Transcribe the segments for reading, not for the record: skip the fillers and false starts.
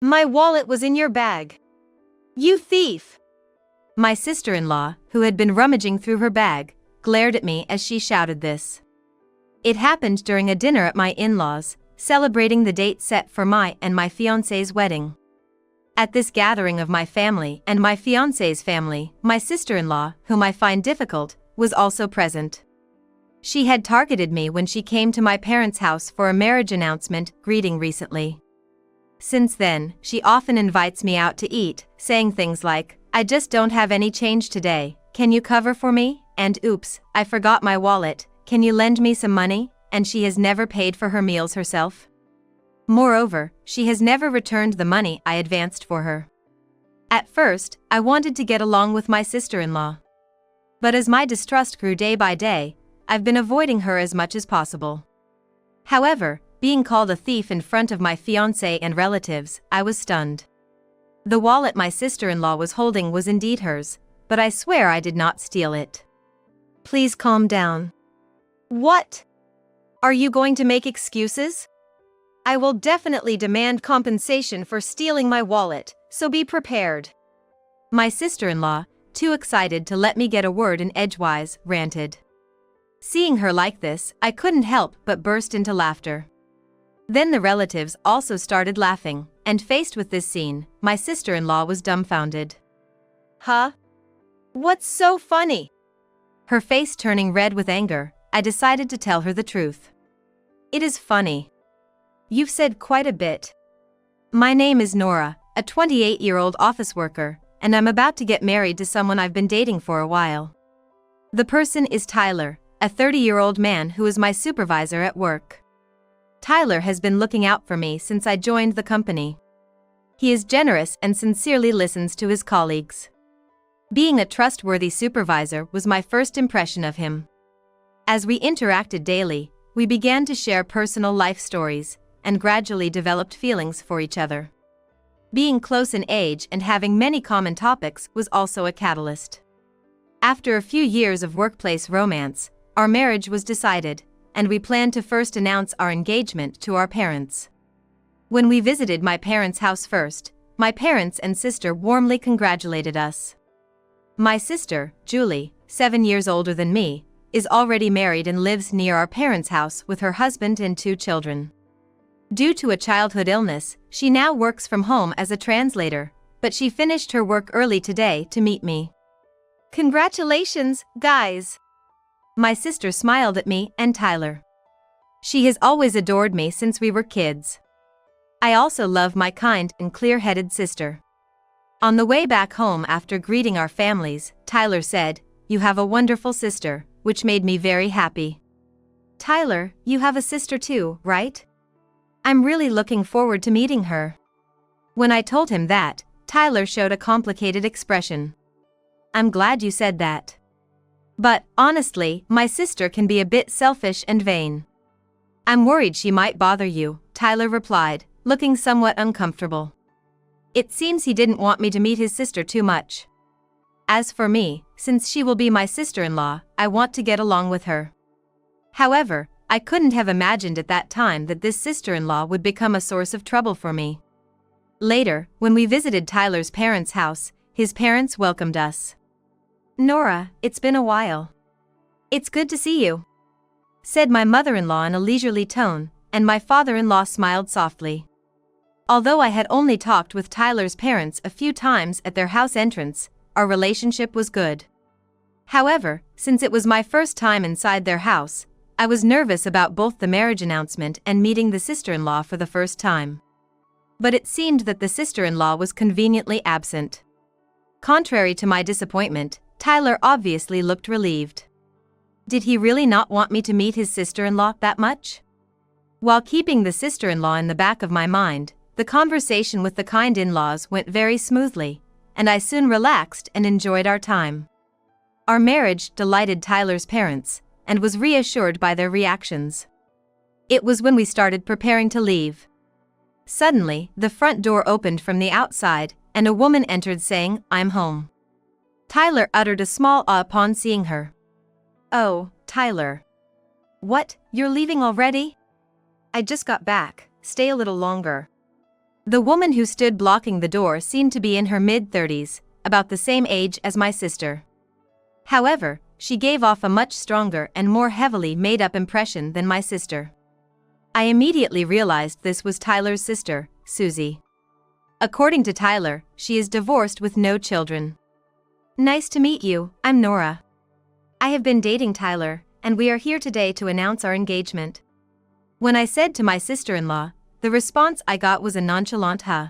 My wallet was in your bag. You thief! My sister-in-law, who had been rummaging through her bag, glared at me as she shouted this. It happened during a dinner at my in-laws, celebrating the date set for my and my fiancé's wedding. At this gathering of my family and my fiancé's family, my sister-in-law, whom I find difficult, was also present. She had targeted me when she came to my parents' house for a marriage announcement greeting recently. Since then, she often invites me out to eat, saying things like, "I just don't have any change today, can you cover for me?" and "Oops, I forgot my wallet, can you lend me some money?" and she has never paid for her meals herself. Moreover, she has never returned the money I advanced for her. At first, I wanted to get along with my sister-in-law. But as my distrust grew day by day, I've been avoiding her as much as possible. However, being called a thief in front of my fiancé and relatives, I was stunned. The wallet my sister-in-law was holding was indeed hers, but I swear I did not steal it. Please calm down. What? Are you going to make excuses? I will definitely demand compensation for stealing my wallet, so be prepared. My sister-in-law, too excited to let me get a word in edgewise, ranted. Seeing her like this, I couldn't help but burst into laughter. Then the relatives also started laughing, and faced with this scene, my sister-in-law was dumbfounded. Huh? What's so funny? Her face turning red with anger, I decided to tell her the truth. It is funny. You've said quite a bit. My name is Nora, a 28-year-old office worker, and I'm about to get married to someone I've been dating for a while. The person is Tyler, a 30-year-old man who is my supervisor at work. Tyler has been looking out for me since I joined the company. He is generous and sincerely listens to his colleagues. Being a trustworthy supervisor was my first impression of him. As we interacted daily, we began to share personal life stories, and gradually developed feelings for each other. Being close in age and having many common topics was also a catalyst. After a few years of workplace romance, our marriage was decided, and we planned to first announce our engagement to our parents. When we visited my parents' house first, my parents and sister warmly congratulated us. My sister, Julie, 7 years older than me, is already married and lives near our parents' house with her husband and 2 children. Due to a childhood illness, she now works from home as a translator, but she finished her work early today to meet me. Congratulations, guys! My sister smiled at me and Tyler. She has always adored me since we were kids. I also love my kind and clear-headed sister. On the way back home after greeting our families, Tyler said, "You have a wonderful sister," which made me very happy. Tyler, you have a sister too, right? I'm really looking forward to meeting her. When I told him that, Tyler showed a complicated expression. I'm glad you said that. But, honestly, my sister can be a bit selfish and vain. I'm worried she might bother you, Tyler replied, looking somewhat uncomfortable. It seems he didn't want me to meet his sister too much. As for me, since she will be my sister-in-law, I want to get along with her. However, I couldn't have imagined at that time that this sister-in-law would become a source of trouble for me. Later, when we visited Tyler's parents' house, his parents welcomed us. Nora, it's been a while. It's good to see you, said my mother-in-law in a leisurely tone, and my father-in-law smiled softly. Although I had only talked with Tyler's parents a few times at their house entrance, our relationship was good. However, since it was my first time inside their house, I was nervous about both the marriage announcement and meeting the sister-in-law for the first time. But it seemed that the sister-in-law was conveniently absent. Contrary to my disappointment, Tyler obviously looked relieved. Did he really not want me to meet his sister-in-law that much? While keeping the sister-in-law in the back of my mind, the conversation with the kind in-laws went very smoothly, and I soon relaxed and enjoyed our time. Our marriage delighted Tyler's parents, and was reassured by their reactions. It was when we started preparing to leave. Suddenly, the front door opened from the outside, and a woman entered saying, "I'm home." Tyler uttered a small ah upon seeing her. Oh, Tyler. What, you're leaving already? I just got back, stay a little longer. The woman who stood blocking the door seemed to be in her mid-30s, about the same age as my sister. However, she gave off a much stronger and more heavily made-up impression than my sister. I immediately realized this was Tyler's sister, Susie. According to Tyler, she is divorced with no children. Nice to meet you, I'm Nora. I have been dating Tyler, and we are here today to announce our engagement. When I said to my sister-in-law, the response I got was a nonchalant huh.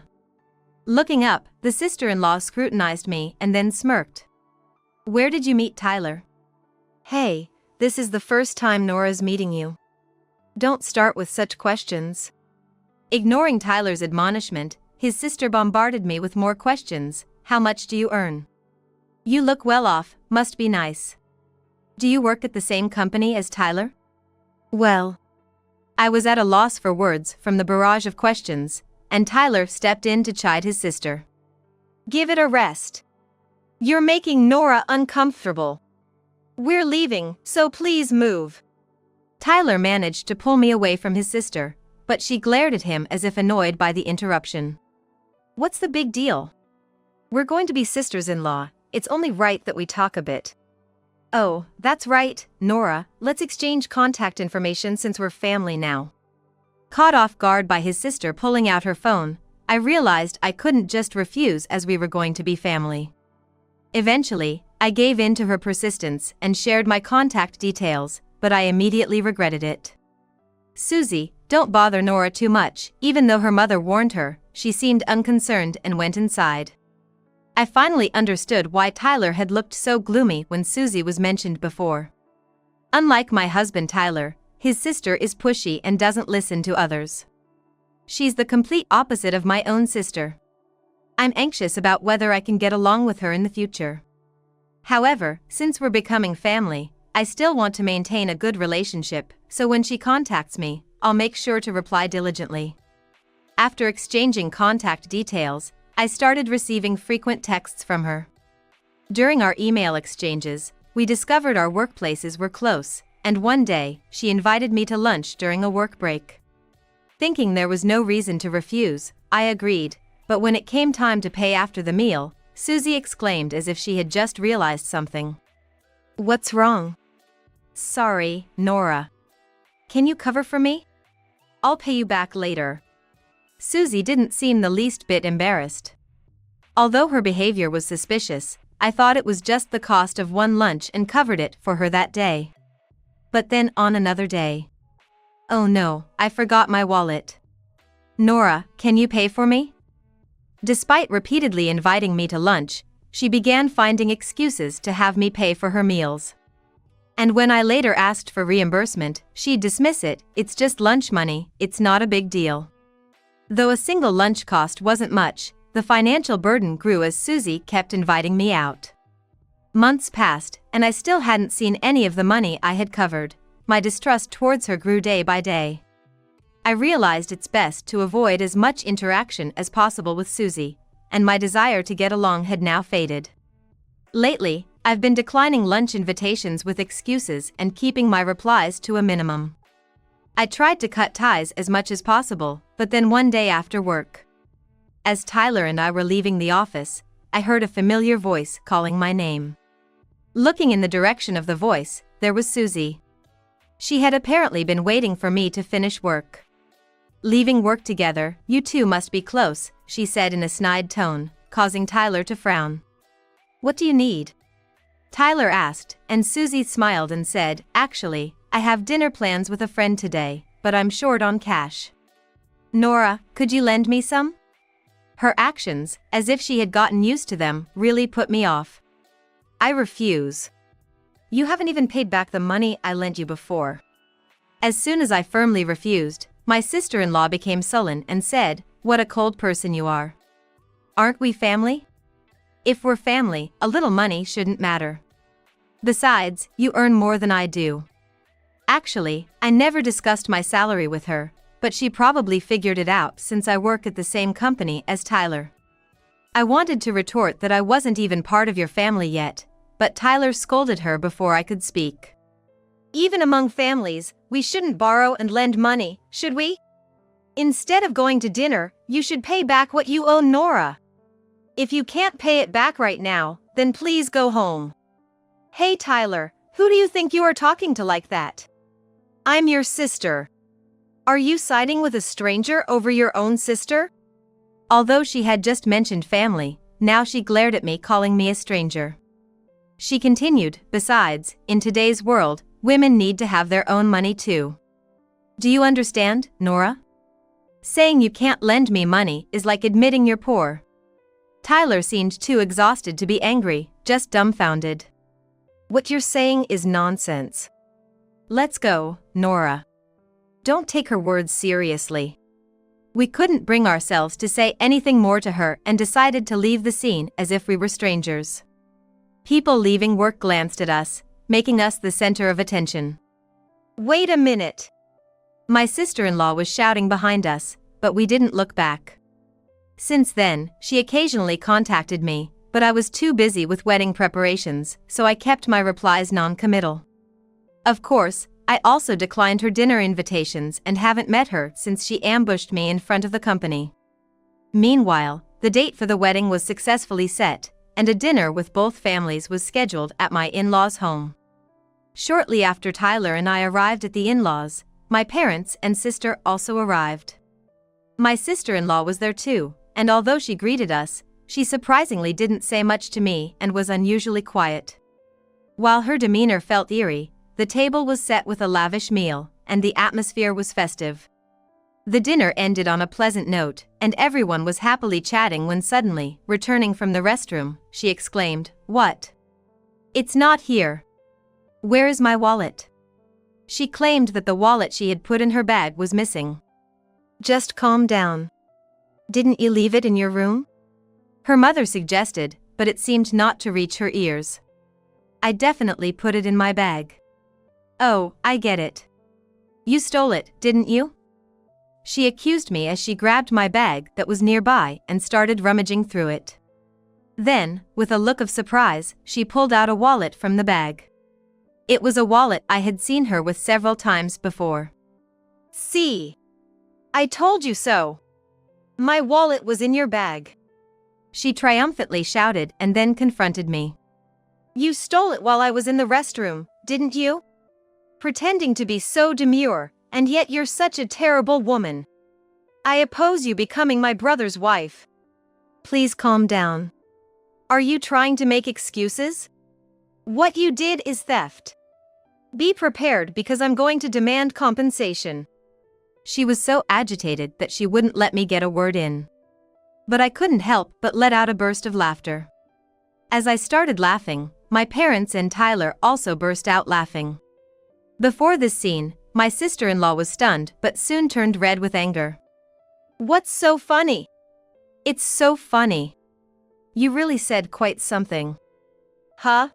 Looking up, the sister-in-law scrutinized me and then smirked. Where did you meet Tyler? Hey, this is the first time Nora's meeting you. Don't start with such questions. Ignoring Tyler's admonishment, his sister bombarded me with more questions. How much do you earn? You look well off, must be nice. Do you work at the same company as Tyler? Well, I was at a loss for words from the barrage of questions, and Tyler stepped in to chide his sister. Give it a rest. You're making Nora uncomfortable. We're leaving, so please move. Tyler managed to pull me away from his sister, but she glared at him as if annoyed by the interruption. What's the big deal? We're going to be sisters-in-law, it's only right that we talk a bit. Oh, that's right, Nora, let's exchange contact information since we're family now. Caught off guard by his sister pulling out her phone, I realized I couldn't just refuse as we were going to be family. Eventually, I gave in to her persistence and shared my contact details, but I immediately regretted it. Susie, don't bother Nora too much, even though her mother warned her, she seemed unconcerned and went inside. I finally understood why Tyler had looked so gloomy when Susie was mentioned before. Unlike my husband Tyler, his sister is pushy and doesn't listen to others. She's the complete opposite of my own sister. I'm anxious about whether I can get along with her in the future. However, since we're becoming family, I still want to maintain a good relationship, so when she contacts me, I'll make sure to reply diligently. After exchanging contact details, I started receiving frequent texts from her. During our email exchanges, we discovered our workplaces were close, and one day, she invited me to lunch during a work break. Thinking there was no reason to refuse, I agreed, but when it came time to pay after the meal, Susie exclaimed as if she had just realized something. What's wrong? Sorry, Nora. Can you cover for me? I'll pay you back later. Susie didn't seem the least bit embarrassed. Although her behavior was suspicious, I thought it was just the cost of one lunch and covered it for her that day. But then on another day. Oh no, I forgot my wallet. Nora, can you pay for me? Despite repeatedly inviting me to lunch, she began finding excuses to have me pay for her meals. And when I later asked for reimbursement, she'd dismiss it, it's just lunch money, it's not a big deal. Though a single lunch cost wasn't much, the financial burden grew as Susie kept inviting me out. Months passed, and I still hadn't seen any of the money I had covered. My distrust towards her grew day by day. I realized it's best to avoid as much interaction as possible with Susie, and my desire to get along had now faded. Lately, I've been declining lunch invitations with excuses and keeping my replies to a minimum. I tried to cut ties as much as possible, but then one day after work, as Tyler and I were leaving the office, I heard a familiar voice calling my name. Looking in the direction of the voice, there was Susie. She had apparently been waiting for me to finish work. Leaving work together, you two must be close, she said in a snide tone, causing Tyler to frown. What do you need? Tyler asked, and Susie smiled and said, actually, I have dinner plans with a friend today, but I'm short on cash. Nora, could you lend me some? Her actions, as if she had gotten used to them, really put me off. I refuse. You haven't even paid back the money I lent you before. As soon as I firmly refused, my sister-in-law became sullen and said, what a cold person you are. Aren't we family? If we're family, a little money shouldn't matter. Besides, you earn more than I do. Actually, I never discussed my salary with her, but she probably figured it out since I work at the same company as Tyler. I wanted to retort that I wasn't even part of your family yet, but Tyler scolded her before I could speak. Even among families, we shouldn't borrow and lend money, should we? Instead of going to dinner, you should pay back what you owe Nora. If you can't pay it back right now, then please go home. Hey Tyler, who do you think you are talking to like that? I'm your sister. Are you siding with a stranger over your own sister? Although she had just mentioned family, now she glared at me, calling me a stranger. She continued, besides, in today's world, women need to have their own money too. Do you understand, Nora? Saying you can't lend me money is like admitting you're poor. Tyler seemed too exhausted to be angry, just dumbfounded. What you're saying is nonsense. Let's go, Nora. Don't take her words seriously. We couldn't bring ourselves to say anything more to her and decided to leave the scene as if we were strangers. People leaving work glanced at us, making us the center of attention. Wait a minute. My sister-in-law was shouting behind us, but we didn't look back. Since then, she occasionally contacted me, but I was too busy with wedding preparations, so I kept my replies non-committal. Of course, I also declined her dinner invitations and haven't met her since she ambushed me in front of the company. Meanwhile, the date for the wedding was successfully set, and a dinner with both families was scheduled at my in-laws' home. Shortly after Tyler and I arrived at the in-laws, my parents and sister also arrived. My sister-in-law was there too, and although she greeted us, she surprisingly didn't say much to me and was unusually quiet. While her demeanor felt eerie, the table was set with a lavish meal, and the atmosphere was festive. The dinner ended on a pleasant note, and everyone was happily chatting when suddenly, returning from the restroom, she exclaimed, "What? It's not here. Where is my wallet?" She claimed that the wallet she had put in her bag was missing. Just calm down. Didn't you leave it in your room? Her mother suggested, but it seemed not to reach her ears. I definitely put it in my bag. Oh, I get it. You stole it, didn't you? She accused me as she grabbed my bag that was nearby and started rummaging through it. Then, with a look of surprise, she pulled out a wallet from the bag. It was a wallet I had seen her with several times before. See? I told you so. My wallet was in your bag. She triumphantly shouted and then confronted me. You stole it while I was in the restroom, didn't you? Pretending to be so demure, and yet you're such a terrible woman. I oppose you becoming my brother's wife. Please calm down. Are you trying to make excuses? What you did is theft. Be prepared because I'm going to demand compensation. She was so agitated that she wouldn't let me get a word in. But I couldn't help but let out a burst of laughter. As I started laughing, my parents and Tyler also burst out laughing. Before this scene, my sister-in-law was stunned but soon turned red with anger. What's so funny? It's so funny. You really said quite something. Huh?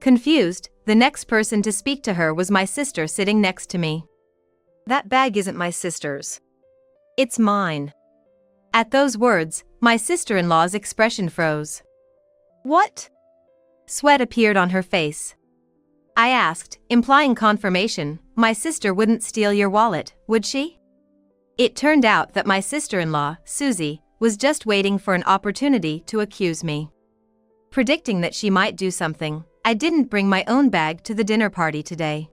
Confused, the next person to speak to her was my sister sitting next to me. That bag isn't my sister's. It's mine. At those words, my sister-in-law's expression froze. What? Sweat appeared on her face. I asked, implying confirmation, my sister wouldn't steal your wallet, would she? It turned out that my sister-in-law, Susie, was just waiting for an opportunity to accuse me. Predicting that she might do something, I didn't bring my own bag to the dinner party today.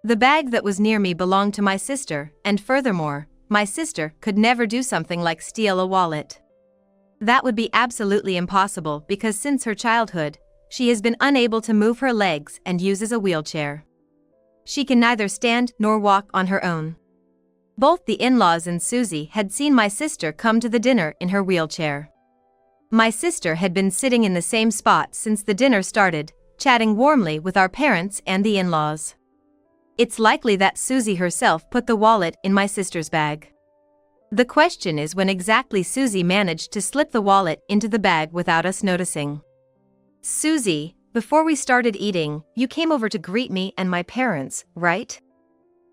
The bag that was near me belonged to my sister, and furthermore, my sister could never do something like steal a wallet. That would be absolutely impossible because since her childhood, she has been unable to move her legs and uses a wheelchair. She can neither stand nor walk on her own. Both the in-laws and Susie had seen my sister come to the dinner in her wheelchair. My sister had been sitting in the same spot since the dinner started, chatting warmly with our parents and the in-laws. It's likely that Susie herself put the wallet in my sister's bag. The question is when exactly Susie managed to slip the wallet into the bag without us noticing. Susie, before we started eating, you came over to greet me and my parents, right?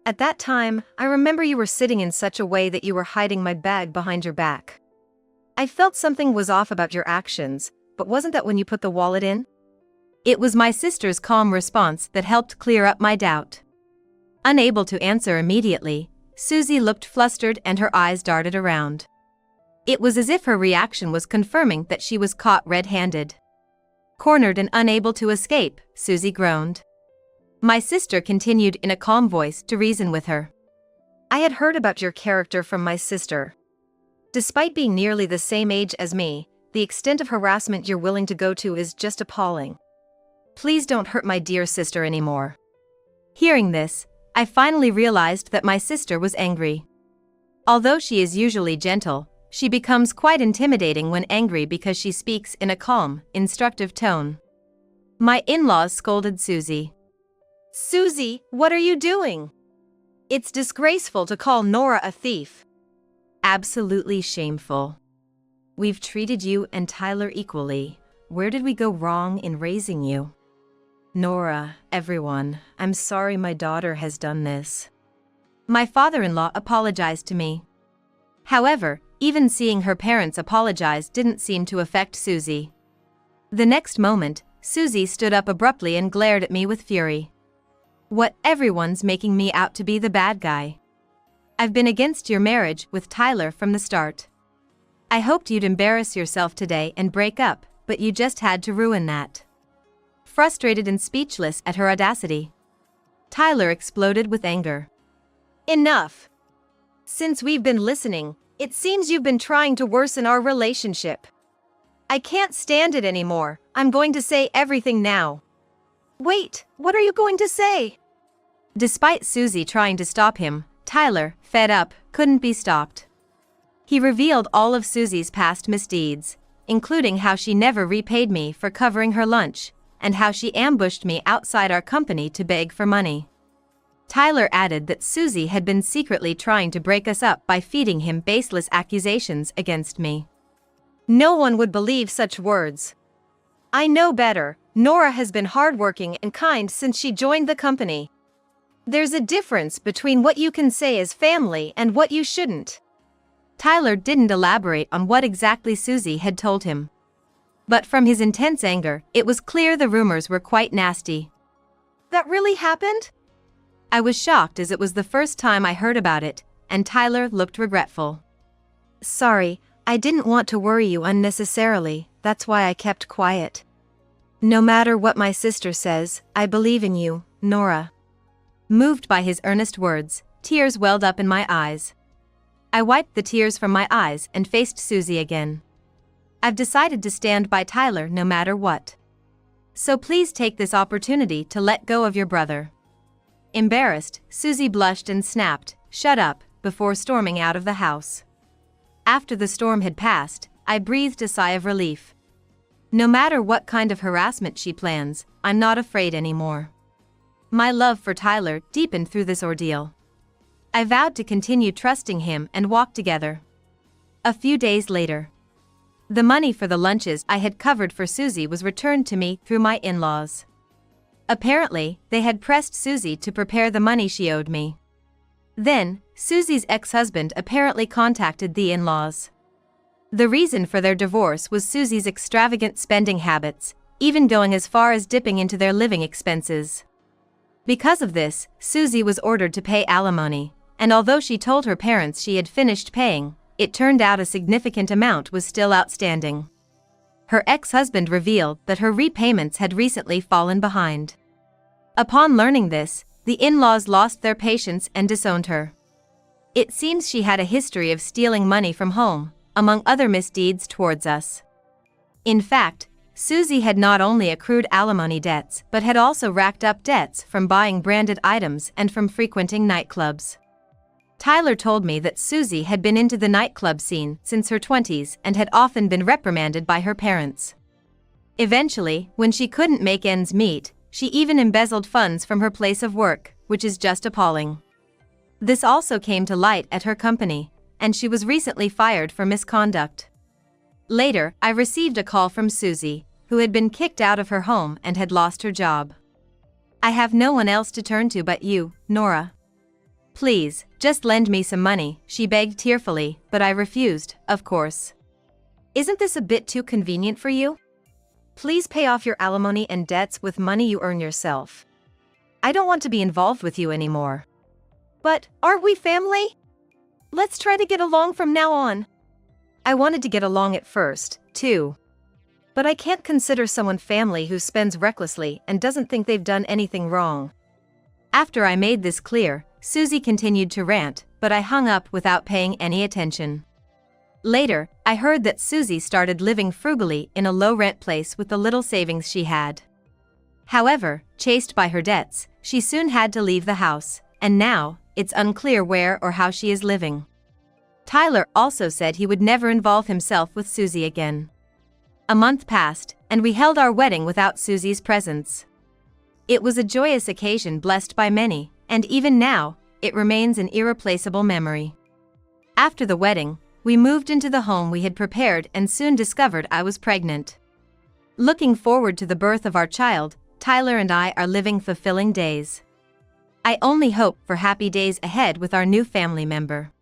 At that time, I remember you were sitting in such a way that you were hiding my bag behind your back. I felt something was off about your actions, but wasn't that when you put the wallet in? It was my sister's calm response that helped clear up my doubt. Unable to answer immediately, Susie looked flustered and her eyes darted around. It was as if her reaction was confirming that she was caught red-handed. Cornered and unable to escape, Susie groaned. My sister continued in a calm voice to reason with her. I had heard about your character from my sister. Despite being nearly the same age as me, the extent of harassment you're willing to go to is just appalling. Please don't hurt my dear sister anymore. Hearing this, I finally realized that my sister was angry. Although she is usually gentle, she becomes quite intimidating when angry because she speaks in a calm, instructive tone. My in-laws scolded Susie. Susie, what are you doing? It's disgraceful to call Nora a thief. Absolutely shameful. We've treated you and Tyler equally. Where did we go wrong in raising you? Nora, everyone, I'm sorry my daughter has done this. My father-in-law apologized to me. However, even seeing her parents apologize didn't seem to affect Susie. The next moment, Susie stood up abruptly and glared at me with fury. What, everyone's making me out to be the bad guy. I've been against your marriage with Tyler from the start. I hoped you'd embarrass yourself today and break up, but you just had to ruin that. Frustrated and speechless at her audacity, Tyler exploded with anger. Enough! Since we've been listening, it seems you've been trying to worsen our relationship. I can't stand it anymore. I'm going to say everything now. Wait, what are you going to say? Despite Susie trying to stop him, Tyler, fed up, couldn't be stopped. He revealed all of Susie's past misdeeds, including how she never repaid me for covering her lunch, and how she ambushed me outside our company to beg for money. Tyler added that Susie had been secretly trying to break us up by feeding him baseless accusations against me. No one would believe such words. I know better. Nora has been hardworking and kind since she joined the company. There's a difference between what you can say as family and what you shouldn't. Tyler didn't elaborate on what exactly Susie had told him. But from his intense anger, it was clear the rumors were quite nasty. That really happened? I was shocked as it was the first time I heard about it, and Tyler looked regretful. Sorry, I didn't want to worry you unnecessarily, that's why I kept quiet. No matter what my sister says, I believe in you, Nora. Moved by his earnest words, tears welled up in my eyes. I wiped the tears from my eyes and faced Susie again. I've decided to stand by Tyler no matter what. So please take this opportunity to let go of your brother. Embarrassed, Susie blushed and snapped, "Shut up," before storming out of the house. After the storm had passed, I breathed a sigh of relief. No matter what kind of harassment she plans, I'm not afraid anymore. My love for Tyler deepened through this ordeal. I vowed to continue trusting him and walk together. A few days later, the money for the lunches I had covered for Susie was returned to me through my in-laws. Apparently, they had pressed Susie to prepare the money she owed me. Then, Susie's ex-husband apparently contacted the in-laws. The reason for their divorce was Susie's extravagant spending habits, even going as far as dipping into their living expenses. Because of this, Susie was ordered to pay alimony, and although she told her parents she had finished paying, it turned out a significant amount was still outstanding. Her ex-husband revealed that her repayments had recently fallen behind. Upon learning this, the in-laws lost their patience and disowned her. It seems she had a history of stealing money from home, among other misdeeds towards us. In fact, Susie had not only accrued alimony debts but had also racked up debts from buying branded items and from frequenting nightclubs. Tyler told me that Susie had been into the nightclub scene since her 20s and had often been reprimanded by her parents. Eventually, when she couldn't make ends meet, she even embezzled funds from her place of work, which is just appalling. This also came to light at her company, and she was recently fired for misconduct. Later, I received a call from Susie, who had been kicked out of her home and had lost her job. I have no one else to turn to but you, Nora. Please, just lend me some money, she begged tearfully, but I refused, of course. Isn't this a bit too convenient for you? Please pay off your alimony and debts with money you earn yourself. I don't want to be involved with you anymore. But, aren't we family? Let's try to get along from now on. I wanted to get along at first, too. But I can't consider someone family who spends recklessly and doesn't think they've done anything wrong. After I made this clear, Susie continued to rant, but I hung up without paying any attention. Later, I heard that Susie started living frugally in a low-rent place with the little savings she had. However, chased by her debts, she soon had to leave the house, and now, it's unclear where or how she is living. Tyler also said he would never involve himself with Susie again. A month passed, and we held our wedding without Susie's presence. It was a joyous occasion blessed by many, and even now, it remains an irreplaceable memory. After the wedding, we moved into the home we had prepared and soon discovered I was pregnant. Looking forward to the birth of our child, Tyler and I are living fulfilling days. I only hope for happy days ahead with our new family member.